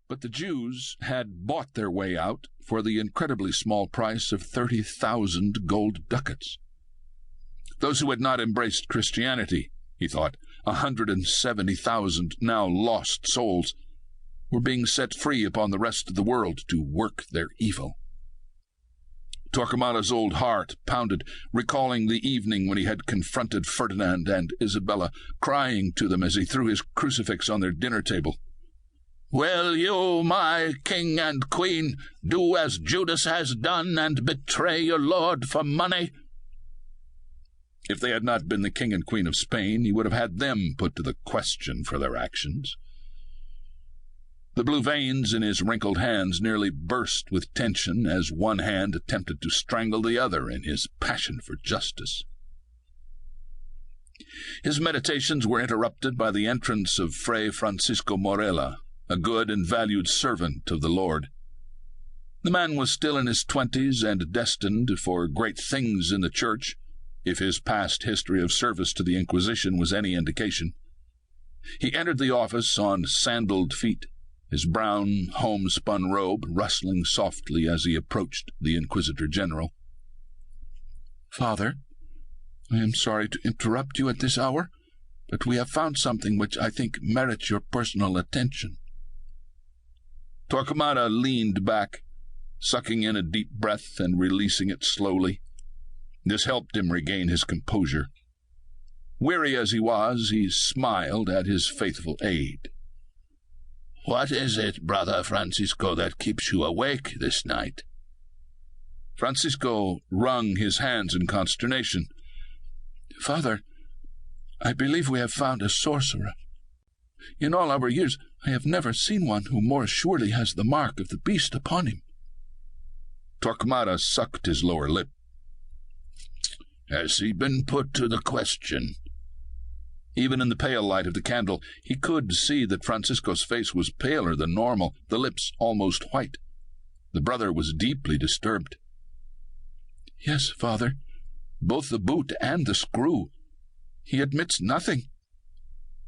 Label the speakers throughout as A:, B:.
A: But the Jews had bought their way out for the incredibly small price of 30,000 gold ducats. Those who had not embraced Christianity, he thought, 170,000 now lost souls, were being set free upon the rest of the world to work their evil. Torquemada's old heart pounded, recalling the evening when he had confronted Ferdinand and Isabella, crying to them as he threw his crucifix on their dinner table, "Will you, my king and queen, do as Judas has done and betray your lord for money?" If they had not been the king and queen of Spain, he would have had them put to the question for their actions. The blue veins in his wrinkled hands nearly burst with tension as one hand attempted to strangle the other in his passion for justice. His meditations were interrupted by the entrance of Fray Francisco Morella, a good and valued servant of the Lord. The man was still in his 20s and destined for great things in the Church, if his past history of service to the Inquisition was any indication. He entered the office on sandaled feet, his brown, homespun robe rustling softly as he approached the Inquisitor General. "Father, I am sorry to interrupt you at this hour, but we have found something which I think merits your personal attention." Torquemada leaned back, sucking in a deep breath and releasing it slowly. This helped him regain his composure. Weary as he was, he smiled at his faithful aide. "What is it, Brother Francisco, that keeps you awake this night?" Francisco wrung his hands in consternation. "Father, I believe we have found a sorcerer. In all our years, I have never seen one who more surely has the mark of the beast upon him." Torquemada sucked his lower lip. "Has he been put to the question?" Even in the pale light of the candle, he could see that Francisco's face was paler than normal, the lips almost white. The brother was deeply disturbed. "Yes, Father, both the boot and the screw. He admits nothing."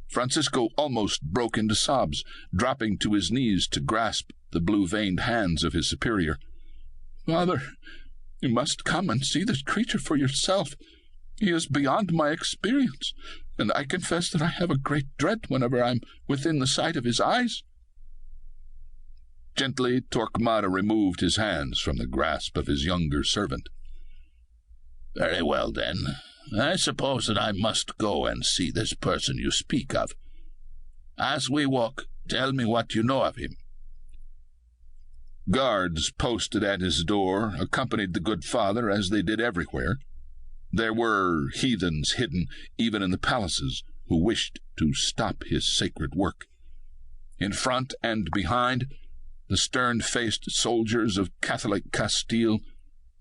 A: Francisco almost broke into sobs, dropping to his knees to grasp the blue-veined hands of his superior. "Father, you must come and see this creature for yourself. He is beyond my experience, and I confess that I have a great dread whenever I am within the sight of his eyes." Gently, Torquemada removed his hands from the grasp of his younger servant. "Very well, then. I suppose that I must go and see this person you speak of. As we walk, tell me what you know of him." Guards posted at his door accompanied the good father as they did everywhere. There were heathens hidden even in the palaces who wished to stop his sacred work. In front and behind, the stern-faced soldiers of Catholic Castile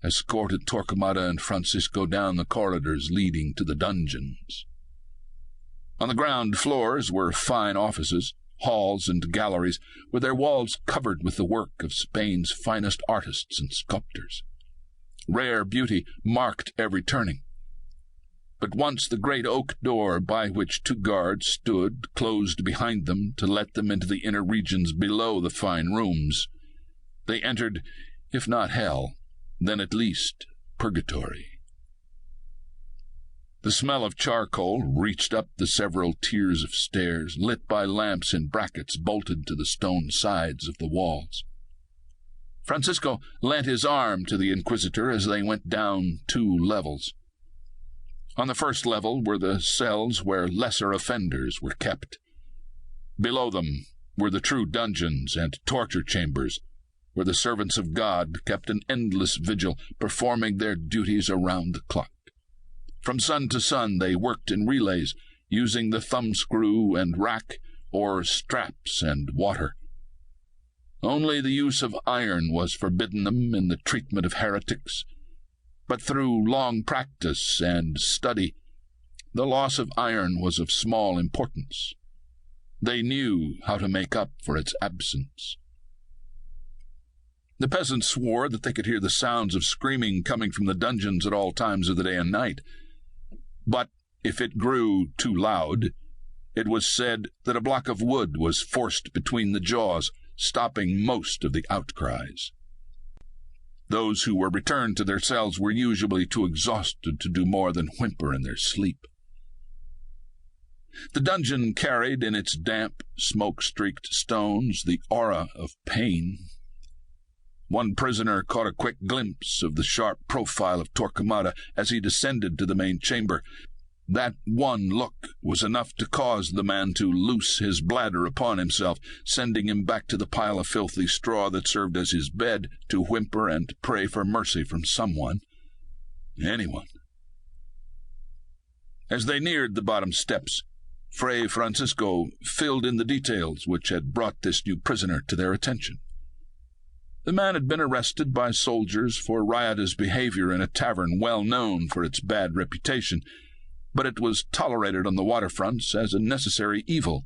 A: escorted Torquemada and Francisco down the corridors leading to the dungeons. On the ground floors were fine offices, halls and galleries, with their walls covered with the work of Spain's finest artists and sculptors. Rare beauty marked every turning. But once the great oak door by which 2 guards stood closed behind them to let them into the inner regions below the fine rooms, they entered, if not hell, then at least purgatory. The smell of charcoal reached up the several tiers of stairs, lit by lamps in brackets bolted to the stone sides of the walls. Francisco lent his arm to the Inquisitor as they went down 2 levels. On the first level were the cells where lesser offenders were kept. Below them were the true dungeons and torture chambers, where the servants of God kept an endless vigil, performing their duties around the clock. From sun to sun they worked in relays, using the thumbscrew and rack, or straps and water. Only the use of iron was forbidden them in the treatment of heretics, but through long practice and study, the loss of iron was of small importance. They knew how to make up for its absence. The peasants swore that they could hear the sounds of screaming coming from the dungeons at all times of the day and night. But if it grew too loud, it was said that a block of wood was forced between the jaws, stopping most of the outcries. Those who were returned to their cells were usually too exhausted to do more than whimper in their sleep. The dungeon carried in its damp, smoke-streaked stones the aura of pain. One prisoner caught a quick glimpse of the sharp profile of Torquemada as he descended to the main chamber. That one look was enough to cause the man to loose his bladder upon himself, sending him back to the pile of filthy straw that served as his bed, to whimper and pray for mercy from someone, anyone. As they neared the bottom steps, Fray Francisco filled in the details which had brought this new prisoner to their attention. The man had been arrested by soldiers for riotous behavior in a tavern well known for its bad reputation, but it was tolerated on the waterfronts as a necessary evil,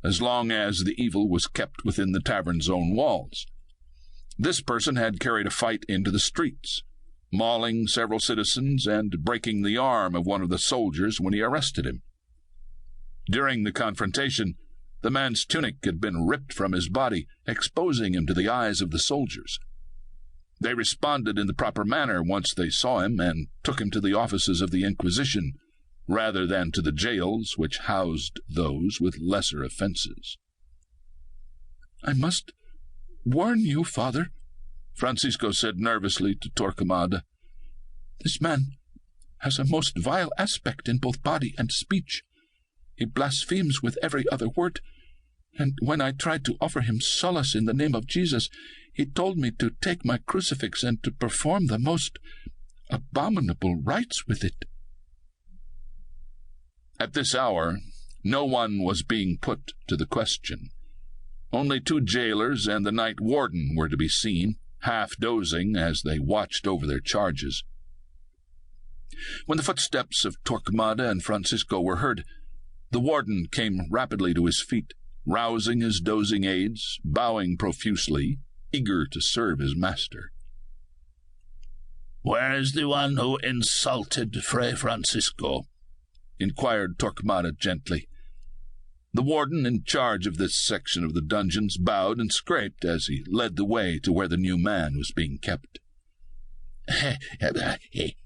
A: as long as the evil was kept within the tavern's own walls. This person had carried a fight into the streets, mauling several citizens and breaking the arm of one of the soldiers when he arrested him. During the confrontation, the man's tunic had been ripped from his body, exposing him to the eyes of the soldiers. They responded in the proper manner once they saw him and took him to the offices of the Inquisition, rather than to the jails which housed those with lesser offenses. "I must warn you, Father," Francisco said nervously to Torquemada. "This man has a most vile aspect in both body and speech. He blasphemes with every other word, and when I tried to offer him solace in the name of Jesus, he told me to take my crucifix and to perform the most abominable rites with it." At this hour, no one was being put to the question. Only 2 jailers and the night warden were to be seen, half dozing as they watched over their charges. When the footsteps of Torquemada and Francisco were heard, the warden came rapidly to his feet, rousing his dozing aides, bowing profusely, eager to serve his master.
B: "Where is the one who insulted Fray Francisco?"
A: inquired Torquemada gently. The warden in charge of this section of the dungeons bowed and scraped as he led the way to where the new man was being kept.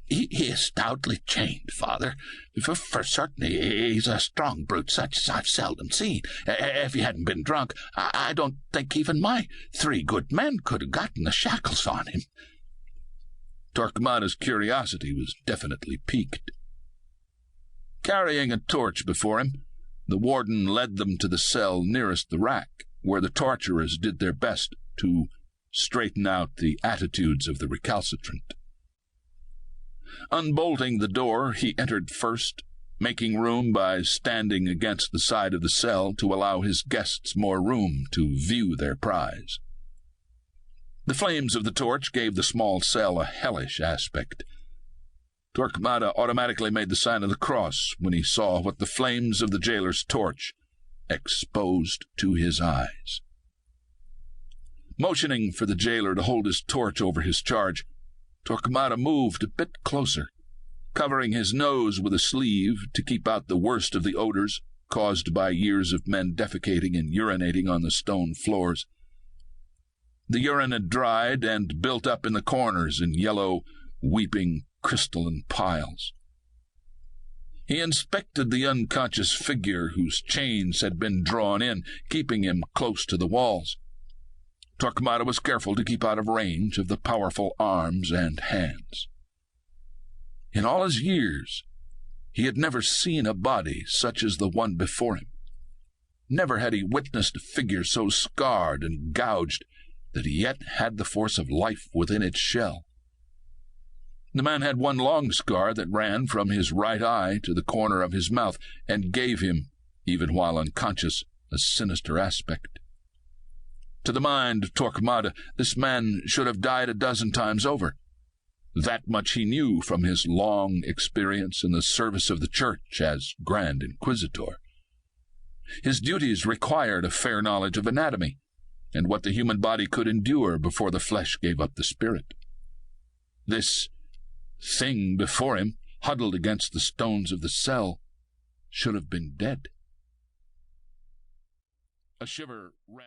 B: He is stoutly chained, Father. For certain he's a strong brute, such as I've seldom seen. If he hadn't been drunk, I don't think even my 3 good men could have gotten the shackles on him."
A: Torquemada's curiosity was definitely piqued. Carrying a torch before him, the warden led them to the cell nearest the rack, where the torturers did their best to straighten out the attitudes of the recalcitrant. Unbolting the door, he entered first, making room by standing against the side of the cell to allow his guests more room to view their prize. The flames of the torch gave the small cell a hellish aspect. Torquemada automatically made the sign of the cross when he saw what the flames of the jailer's torch exposed to his eyes. Motioning for the jailer to hold his torch over his charge, Torquemada moved a bit closer, covering his nose with a sleeve to keep out the worst of the odors caused by years of men defecating and urinating on the stone floors. The urine had dried and built up in the corners in yellow, weeping, crystalline piles. He inspected the unconscious figure whose chains had been drawn in, keeping him close to the walls. Torquemada was careful to keep out of range of the powerful arms and hands. In all his years, he had never seen a body such as the one before him. Never had he witnessed a figure so scarred and gouged that he yet had the force of life within its shell. The man had one long scar that ran from his right eye to the corner of his mouth and gave him, even while unconscious, a sinister aspect. To the mind of Torquemada, this man should have died a dozen times over. That much he knew from his long experience in the service of the Church as Grand Inquisitor. His duties required a fair knowledge of anatomy, and what the human body could endure before the flesh gave up the spirit. This thing before him, huddled against the stones of the cell, should have been dead. A shiver ran